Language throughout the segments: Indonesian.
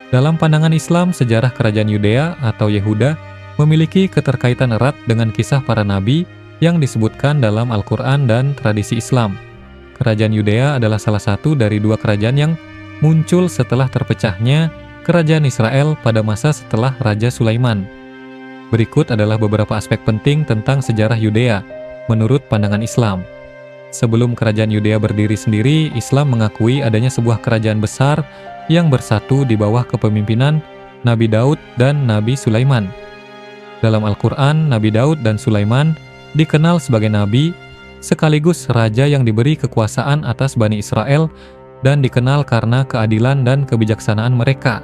Dalam pandangan Islam, sejarah kerajaan Yudea atau Yehuda memiliki keterkaitan erat dengan kisah para nabi yang disebutkan dalam Al-Quran dan tradisi Islam. Kerajaan Yudea adalah salah satu dari dua kerajaan yang muncul setelah terpecahnya kerajaan Israel pada masa setelah Raja Sulaiman. Berikut adalah beberapa aspek penting tentang sejarah Yudea menurut pandangan Islam. Sebelum kerajaan Yudea berdiri sendiri, Islam mengakui adanya sebuah kerajaan besar yang bersatu di bawah kepemimpinan Nabi Daud dan Nabi Sulaiman. Dalam Al-Quran, Nabi Daud dan Sulaiman dikenal sebagai nabi, sekaligus raja yang diberi kekuasaan atas Bani Israel dan dikenal karena keadilan dan kebijaksanaan mereka.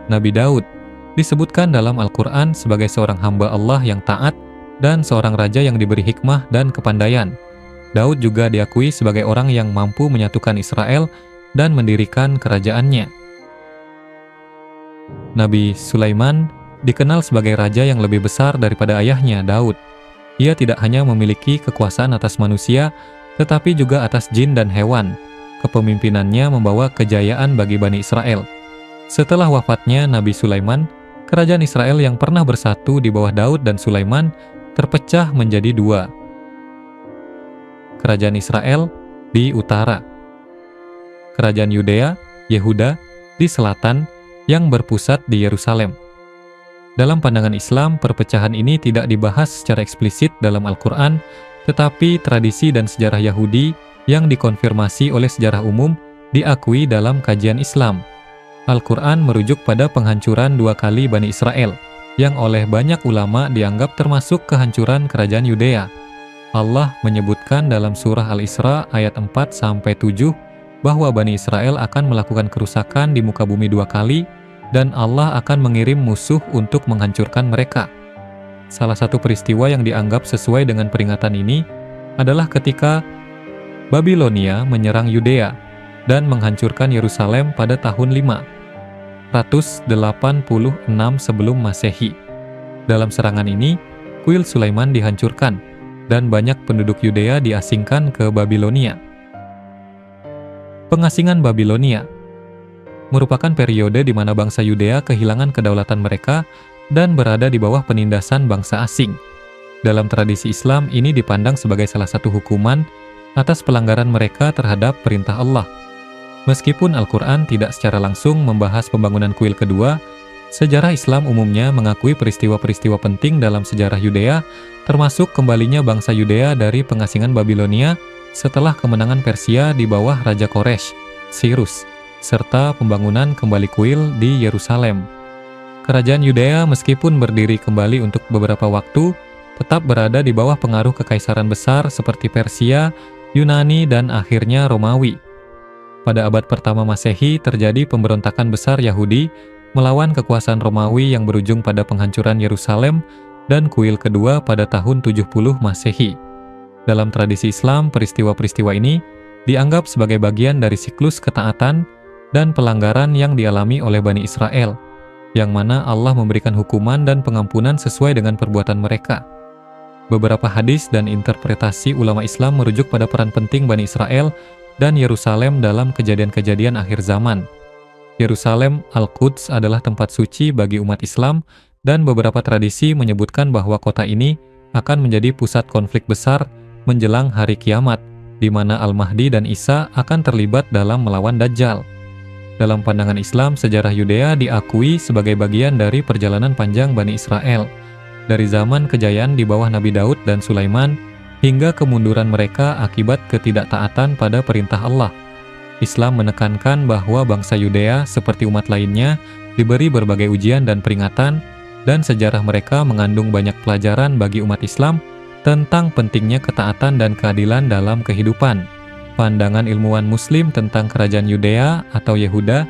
Nabi Daud disebutkan dalam Al-Quran sebagai seorang hamba Allah yang taat dan seorang raja yang diberi hikmah dan kepandaian. Daud juga diakui sebagai orang yang mampu menyatukan Israel dan mendirikan kerajaannya. Nabi Sulaiman dikenal sebagai raja yang lebih besar daripada ayahnya, Daud. Ia tidak hanya memiliki kekuasaan atas manusia, tetapi juga atas jin dan hewan. Kepemimpinannya membawa kejayaan bagi Bani Israel. Setelah wafatnya Nabi Sulaiman, kerajaan Israel yang pernah bersatu di bawah Daud dan Sulaiman terpecah menjadi dua. Kerajaan Israel di utara, kerajaan Yudea, Yehuda, di selatan yang berpusat di Yerusalem. Dalam pandangan Islam, perpecahan ini tidak dibahas secara eksplisit dalam Al-Quran, tetapi tradisi dan sejarah Yahudi yang dikonfirmasi oleh sejarah umum diakui dalam kajian Islam. Al-Quran merujuk pada penghancuran dua kali Bani Israel, yang oleh banyak ulama dianggap termasuk kehancuran kerajaan Yudea. Allah menyebutkan dalam surah Al-Isra ayat 4-7 bahwa Bani Israel akan melakukan kerusakan di muka bumi dua kali dan Allah akan mengirim musuh untuk menghancurkan mereka. Salah satu peristiwa yang dianggap sesuai dengan peringatan ini adalah ketika Babilonia menyerang Yudea dan menghancurkan Yerusalem pada tahun 586 sebelum Masehi. Dalam serangan ini, kuil Sulaiman dihancurkan dan banyak penduduk Yudea diasingkan ke Babilonia. Pengasingan Babilonia merupakan periode di mana bangsa Yudea kehilangan kedaulatan mereka dan berada di bawah penindasan bangsa asing. Dalam tradisi Islam, ini dipandang sebagai salah satu hukuman atas pelanggaran mereka terhadap perintah Allah. Meskipun Al-Quran tidak secara langsung membahas pembangunan kuil kedua, sejarah Islam umumnya mengakui peristiwa-peristiwa penting dalam sejarah Yudea, termasuk kembalinya bangsa Yudea dari pengasingan Babilonia setelah kemenangan Persia di bawah Raja Quraisy, Cyrus, serta pembangunan kembali kuil di Yerusalem. Kerajaan Yudea meskipun berdiri kembali untuk beberapa waktu, tetap berada di bawah pengaruh kekaisaran besar seperti Persia, Yunani, dan akhirnya Romawi. Pada abad pertama Masehi terjadi pemberontakan besar Yahudi melawan kekuasaan Romawi yang berujung pada penghancuran Yerusalem dan kuil kedua pada tahun 70 Masehi. Dalam tradisi Islam, peristiwa-peristiwa ini dianggap sebagai bagian dari siklus ketaatan dan pelanggaran yang dialami oleh Bani Israel, yang mana Allah memberikan hukuman dan pengampunan sesuai dengan perbuatan mereka. Beberapa hadis dan interpretasi ulama Islam merujuk pada peran penting Bani Israel dan Yerusalem dalam kejadian-kejadian akhir zaman. Yerusalem, Al-Quds adalah tempat suci bagi umat Islam, dan beberapa tradisi menyebutkan bahwa kota ini akan menjadi pusat konflik besar menjelang hari kiamat, di mana Al-Mahdi dan Isa akan terlibat dalam melawan Dajjal. Dalam pandangan Islam, sejarah Yudea diakui sebagai bagian dari perjalanan panjang Bani Israel, dari zaman kejayaan di bawah Nabi Daud dan Sulaiman, hingga kemunduran mereka akibat ketidaktaatan pada perintah Allah. Islam menekankan bahwa bangsa Yudea, seperti umat lainnya, diberi berbagai ujian dan peringatan, dan sejarah mereka mengandung banyak pelajaran bagi umat Islam tentang pentingnya ketaatan dan keadilan dalam kehidupan. Pandangan ilmuwan Muslim tentang kerajaan Yudea atau Yehuda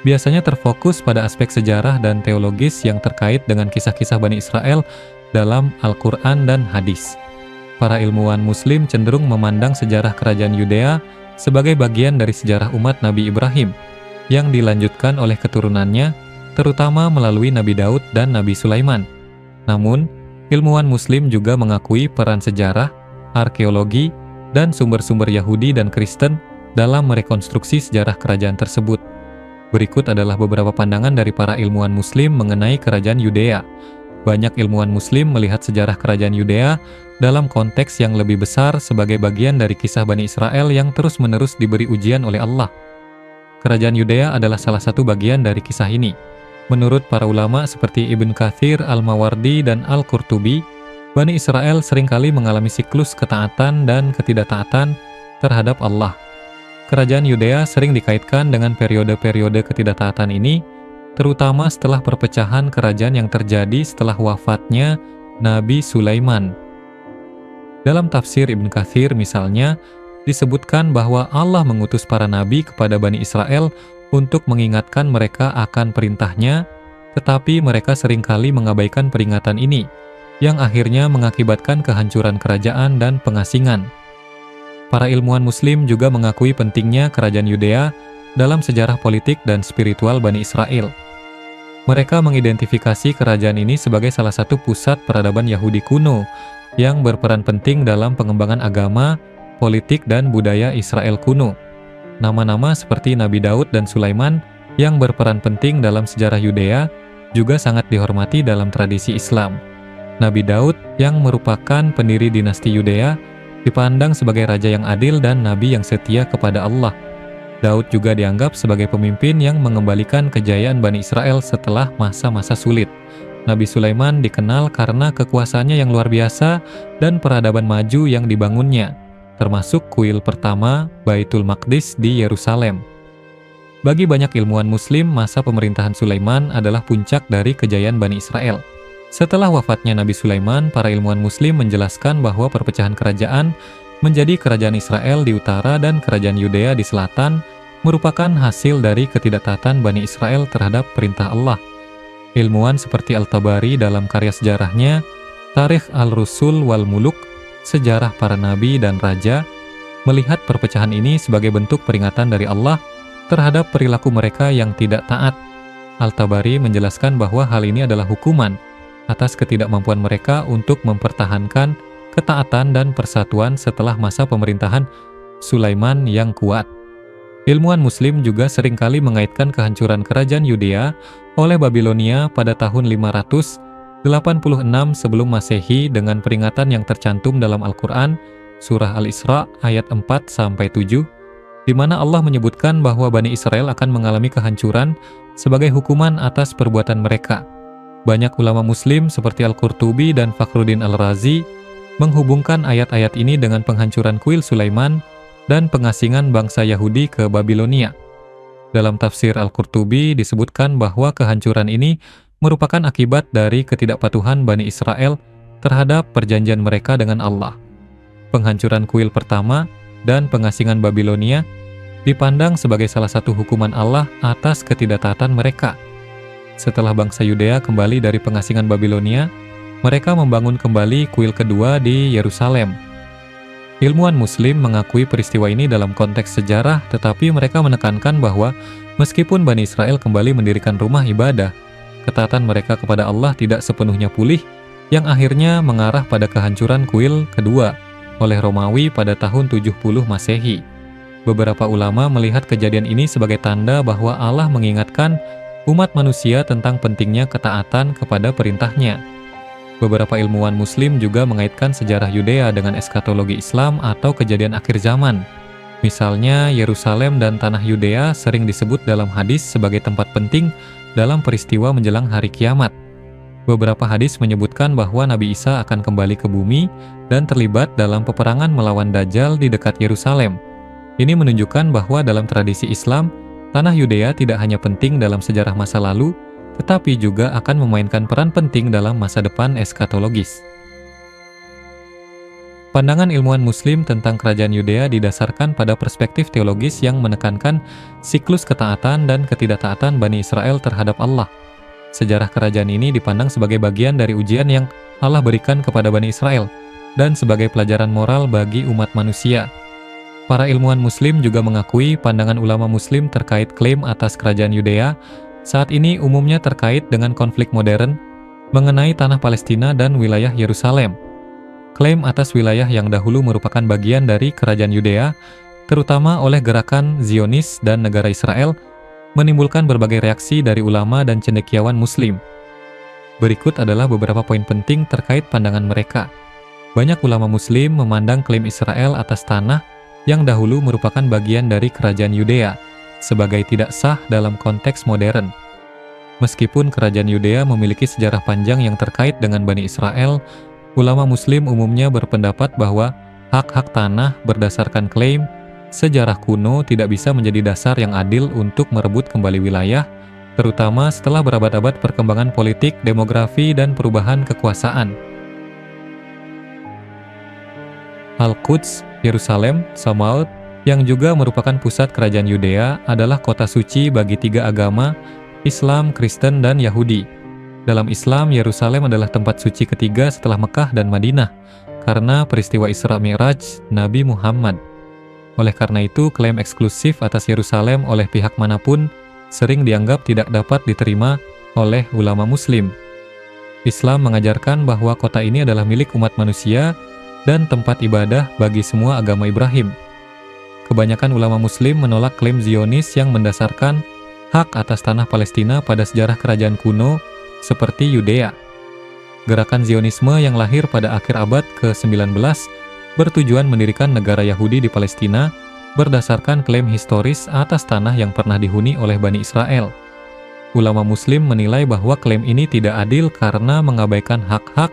biasanya terfokus pada aspek sejarah dan teologis yang terkait dengan kisah-kisah Bani Israel dalam Al-Quran dan hadis. Para ilmuwan Muslim cenderung memandang sejarah kerajaan Yudea sebagai bagian dari sejarah umat Nabi Ibrahim yang dilanjutkan oleh keturunannya, terutama melalui Nabi Daud dan Nabi Sulaiman. Namun, ilmuwan Muslim juga mengakui peran sejarah, arkeologi, dan sumber-sumber Yahudi dan Kristen dalam merekonstruksi sejarah kerajaan tersebut. Berikut adalah beberapa pandangan dari para ilmuwan Muslim mengenai kerajaan Yudea. Banyak ilmuwan Muslim melihat sejarah kerajaan Yudea dalam konteks yang lebih besar sebagai bagian dari kisah Bani Israel yang terus-menerus diberi ujian oleh Allah. Kerajaan Yudea adalah salah satu bagian dari kisah ini. Menurut para ulama seperti Ibn Katsir, Al-Mawardi, dan Al-Qurtubi, Bani Israel seringkali mengalami siklus ketaatan dan ketidaktaatan terhadap Allah. Kerajaan Yudea sering dikaitkan dengan periode-periode ketidaktaatan ini, terutama setelah perpecahan kerajaan yang terjadi setelah wafatnya Nabi Sulaiman. Dalam tafsir Ibn Katsir misalnya, disebutkan bahwa Allah mengutus para nabi kepada Bani Israel untuk mengingatkan mereka akan perintahnya, tetapi mereka seringkali mengabaikan peringatan ini, yang akhirnya mengakibatkan kehancuran kerajaan dan pengasingan. Para ilmuwan Muslim juga mengakui pentingnya kerajaan Yudea dalam sejarah politik dan spiritual Bani Israel. Mereka mengidentifikasi kerajaan ini sebagai salah satu pusat peradaban Yahudi kuno yang berperan penting dalam pengembangan agama, politik, dan budaya Israel kuno. Nama-nama seperti Nabi Daud dan Sulaiman yang berperan penting dalam sejarah Yudea juga sangat dihormati dalam tradisi Islam. Nabi Daud yang merupakan pendiri dinasti Yudea dipandang sebagai raja yang adil dan nabi yang setia kepada Allah. Daud juga dianggap sebagai pemimpin yang mengembalikan kejayaan Bani Israel setelah masa-masa sulit. Nabi Sulaiman dikenal karena kekuasaannya yang luar biasa dan peradaban maju yang dibangunnya, termasuk kuil pertama Baitul Maqdis di Yerusalem. Bagi banyak ilmuwan Muslim, masa pemerintahan Sulaiman adalah puncak dari kejayaan Bani Israel. Setelah wafatnya Nabi Sulaiman, para ilmuwan Muslim menjelaskan bahwa perpecahan kerajaan menjadi kerajaan Israel di utara dan kerajaan Yudea di selatan merupakan hasil dari ketidaktaatan Bani Israel terhadap perintah Allah. Ilmuwan seperti Al-Tabari dalam karya sejarahnya, Tarikh Al-Rusul wal Muluk, Sejarah Para Nabi dan Raja, melihat perpecahan ini sebagai bentuk peringatan dari Allah terhadap perilaku mereka yang tidak taat. Al-Tabari menjelaskan bahwa hal ini adalah hukuman atas ketidakmampuan mereka untuk mempertahankan ketaatan dan persatuan setelah masa pemerintahan Sulaiman yang kuat. Ilmuwan Muslim juga seringkali mengaitkan kehancuran kerajaan Yudea oleh Babilonia pada tahun 586 sebelum Masehi dengan peringatan yang tercantum dalam Al-Quran, Surah Al-Isra ayat 4-7, di mana Allah menyebutkan bahwa Bani Israel akan mengalami kehancuran sebagai hukuman atas perbuatan mereka. Banyak ulama Muslim seperti Al-Qurtubi dan Fakhruddin Al-Razi menghubungkan ayat-ayat ini dengan penghancuran kuil Sulaiman dan pengasingan bangsa Yahudi ke Babilonia. Dalam tafsir Al-Qurtubi disebutkan bahwa kehancuran ini merupakan akibat dari ketidakpatuhan Bani Israel terhadap perjanjian mereka dengan Allah. Penghancuran kuil pertama dan pengasingan Babilonia dipandang sebagai salah satu hukuman Allah atas ketidaktaatan mereka. Setelah bangsa Yudea kembali dari pengasingan Babilonia, mereka membangun kembali kuil kedua di Yerusalem. Ilmuwan Muslim mengakui peristiwa ini dalam konteks sejarah, tetapi mereka menekankan bahwa meskipun Bani Israel kembali mendirikan rumah ibadah, ketaatan mereka kepada Allah tidak sepenuhnya pulih, yang akhirnya mengarah pada kehancuran kuil kedua oleh Romawi pada tahun 70 Masehi. Beberapa ulama melihat kejadian ini sebagai tanda bahwa Allah mengingatkan umat manusia tentang pentingnya ketaatan kepada perintahnya. Beberapa ilmuwan Muslim juga mengaitkan sejarah Yudea dengan eskatologi Islam atau kejadian akhir zaman. Misalnya, Yerusalem dan tanah Yudea sering disebut dalam hadis sebagai tempat penting dalam peristiwa menjelang hari kiamat. Beberapa hadis menyebutkan bahwa Nabi Isa akan kembali ke bumi dan terlibat dalam peperangan melawan Dajjal di dekat Yerusalem. Ini menunjukkan bahwa dalam tradisi Islam, tanah Yudea tidak hanya penting dalam sejarah masa lalu, tetapi juga akan memainkan peran penting dalam masa depan eskatologis. Pandangan ilmuwan Muslim tentang kerajaan Yudea didasarkan pada perspektif teologis yang menekankan siklus ketaatan dan ketidaktaatan Bani Israel terhadap Allah. Sejarah kerajaan ini dipandang sebagai bagian dari ujian yang Allah berikan kepada Bani Israel dan sebagai pelajaran moral bagi umat manusia. Para ilmuwan Muslim juga mengakui pandangan ulama Muslim terkait klaim atas kerajaan Yudea saat ini umumnya terkait dengan konflik modern mengenai tanah Palestina dan wilayah Yerusalem. Klaim atas wilayah yang dahulu merupakan bagian dari kerajaan Yudea terutama oleh gerakan Zionis dan negara Israel, menimbulkan berbagai reaksi dari ulama dan cendekiawan Muslim. Berikut adalah beberapa poin penting terkait pandangan mereka. Banyak ulama Muslim memandang klaim Israel atas tanah yang dahulu merupakan bagian dari kerajaan Yudea sebagai tidak sah dalam konteks modern. Meskipun kerajaan Yudea memiliki sejarah panjang yang terkait dengan Bani Israel, ulama Muslim umumnya berpendapat bahwa hak-hak tanah berdasarkan klaim sejarah kuno tidak bisa menjadi dasar yang adil untuk merebut kembali wilayah, terutama setelah berabad-abad perkembangan politik, demografi, dan perubahan kekuasaan. Al-Quds, Yerusalem, Samaut, yang juga merupakan pusat kerajaan Yudea, adalah kota suci bagi tiga agama, Islam, Kristen, dan Yahudi. Dalam Islam, Yerusalem adalah tempat suci ketiga setelah Mekah dan Madinah, karena peristiwa Isra Mi'raj Nabi Muhammad. Oleh karena itu, klaim eksklusif atas Yerusalem oleh pihak manapun sering dianggap tidak dapat diterima oleh ulama Muslim. Islam mengajarkan bahwa kota ini adalah milik umat manusia dan tempat ibadah bagi semua agama Ibrahim. Kebanyakan ulama Muslim menolak klaim Zionis yang mendasarkan hak atas tanah Palestina pada sejarah kerajaan kuno seperti Yudea. Gerakan Zionisme yang lahir pada akhir abad ke-19 bertujuan mendirikan negara Yahudi di Palestina berdasarkan klaim historis atas tanah yang pernah dihuni oleh Bani Israel. Ulama Muslim menilai bahwa klaim ini tidak adil karena mengabaikan hak-hak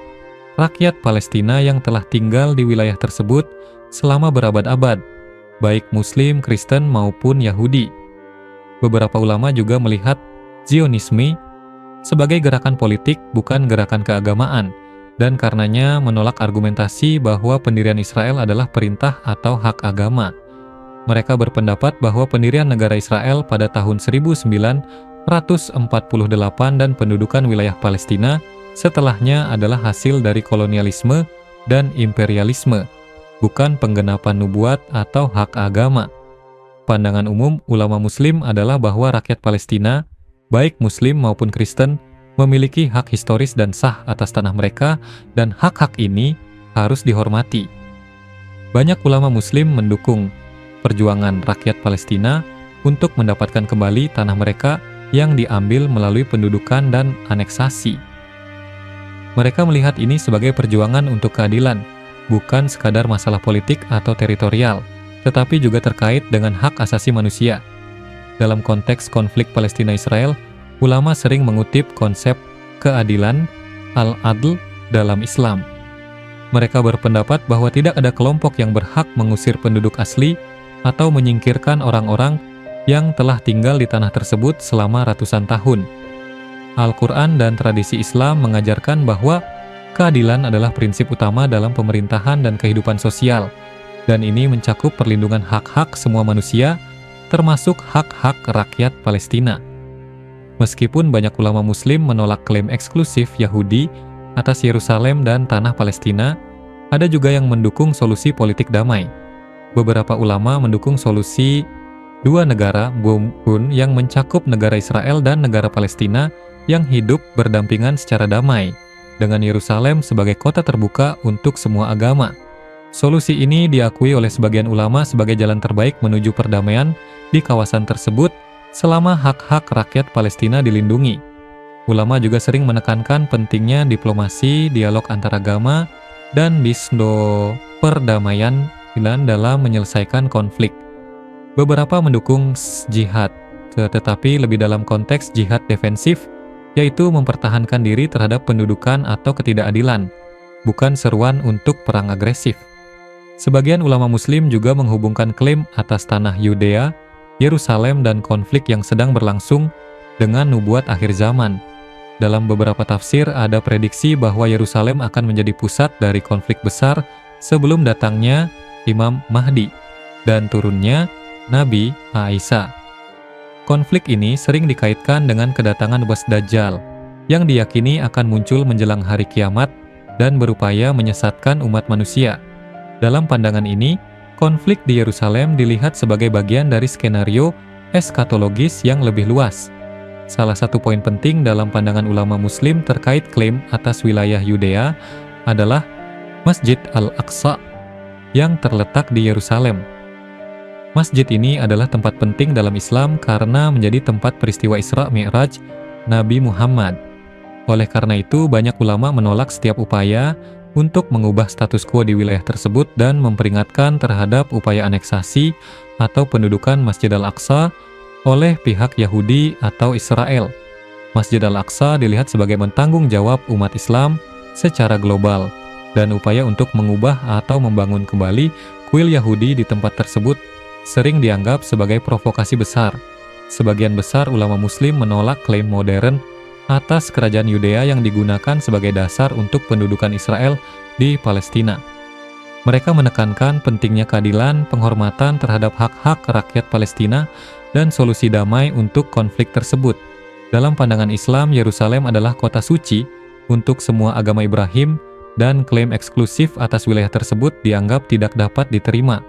rakyat Palestina yang telah tinggal di wilayah tersebut selama berabad-abad, baik Muslim, Kristen, maupun Yahudi. Beberapa ulama juga melihat Zionisme sebagai gerakan politik, bukan gerakan keagamaan, dan karenanya menolak argumentasi bahwa pendirian Israel adalah perintah atau hak agama. Mereka berpendapat bahwa pendirian negara Israel pada tahun 1948 dan pendudukan wilayah Palestina setelahnya adalah hasil dari kolonialisme dan imperialisme, bukan penggenapan nubuat atau hak agama. Pandangan umum ulama Muslim adalah bahwa rakyat Palestina, baik Muslim maupun Kristen, memiliki hak historis dan sah atas tanah mereka, dan hak-hak ini harus dihormati. Banyak ulama Muslim mendukung perjuangan rakyat Palestina untuk mendapatkan kembali tanah mereka yang diambil melalui pendudukan dan aneksasi. Mereka melihat ini sebagai perjuangan untuk keadilan, bukan sekadar masalah politik atau teritorial, tetapi juga terkait dengan hak asasi manusia. Dalam konteks konflik Palestina-Israel, ulama sering mengutip konsep keadilan al-adl dalam Islam. Mereka berpendapat bahwa tidak ada kelompok yang berhak mengusir penduduk asli atau menyingkirkan orang-orang yang telah tinggal di tanah tersebut selama ratusan tahun. Al-Quran dan tradisi Islam mengajarkan bahwa keadilan adalah prinsip utama dalam pemerintahan dan kehidupan sosial, dan ini mencakup perlindungan hak-hak semua manusia, termasuk hak-hak rakyat Palestina. Meskipun banyak ulama Muslim menolak klaim eksklusif Yahudi atas Yerusalem dan tanah Palestina, ada juga yang mendukung solusi politik damai. Beberapa ulama mendukung solusi dua negara pun yang mencakup negara Israel dan negara Palestina yang hidup berdampingan secara damai, dengan Yerusalem sebagai kota terbuka untuk semua agama. Solusi ini diakui oleh sebagian ulama sebagai jalan terbaik menuju perdamaian di kawasan tersebut selama hak-hak rakyat Palestina dilindungi. Ulama juga sering menekankan pentingnya diplomasi, dialog antaragama, dan bisdo perdamaian dalam menyelesaikan konflik. Beberapa mendukung jihad, tetapi lebih dalam konteks jihad defensif, yaitu mempertahankan diri terhadap pendudukan atau ketidakadilan, bukan seruan untuk perang agresif. Sebagian ulama Muslim juga menghubungkan klaim atas tanah Yudea, Yerusalem, dan konflik yang sedang berlangsung dengan nubuat akhir zaman. Dalam beberapa tafsir ada prediksi bahwa Yerusalem akan menjadi pusat dari konflik besar sebelum datangnya Imam Mahdi dan turunnya Nabi Isa. Konflik ini sering dikaitkan dengan kedatangan Bas Dajjal yang diyakini akan muncul menjelang hari kiamat dan berupaya menyesatkan umat manusia. Dalam pandangan ini, konflik di Yerusalem dilihat sebagai bagian dari skenario eskatologis yang lebih luas. Salah satu poin penting dalam pandangan ulama Muslim terkait klaim atas wilayah Yudea adalah Masjid Al-Aqsa yang terletak di Yerusalem. Masjid ini adalah tempat penting dalam Islam karena menjadi tempat peristiwa Isra Mi'raj Nabi Muhammad. Oleh karena itu, banyak ulama menolak setiap upaya untuk mengubah status quo di wilayah tersebut dan memperingatkan terhadap upaya aneksasi atau pendudukan Masjid Al-Aqsa oleh pihak Yahudi atau Israel. Masjid Al-Aqsa dilihat sebagai mentanggung jawab umat Islam secara global, dan upaya untuk mengubah atau membangun kembali kuil Yahudi di tempat tersebut sering dianggap sebagai provokasi besar. Sebagian besar ulama Muslim menolak klaim modern atas kerajaan Yudea yang digunakan sebagai dasar untuk pendudukan Israel di Palestina. Mereka menekankan pentingnya keadilan, penghormatan terhadap hak-hak rakyat Palestina, dan solusi damai untuk konflik tersebut. Dalam pandangan Islam, Yerusalem adalah kota suci untuk semua agama Ibrahim, dan klaim eksklusif atas wilayah tersebut dianggap tidak dapat diterima.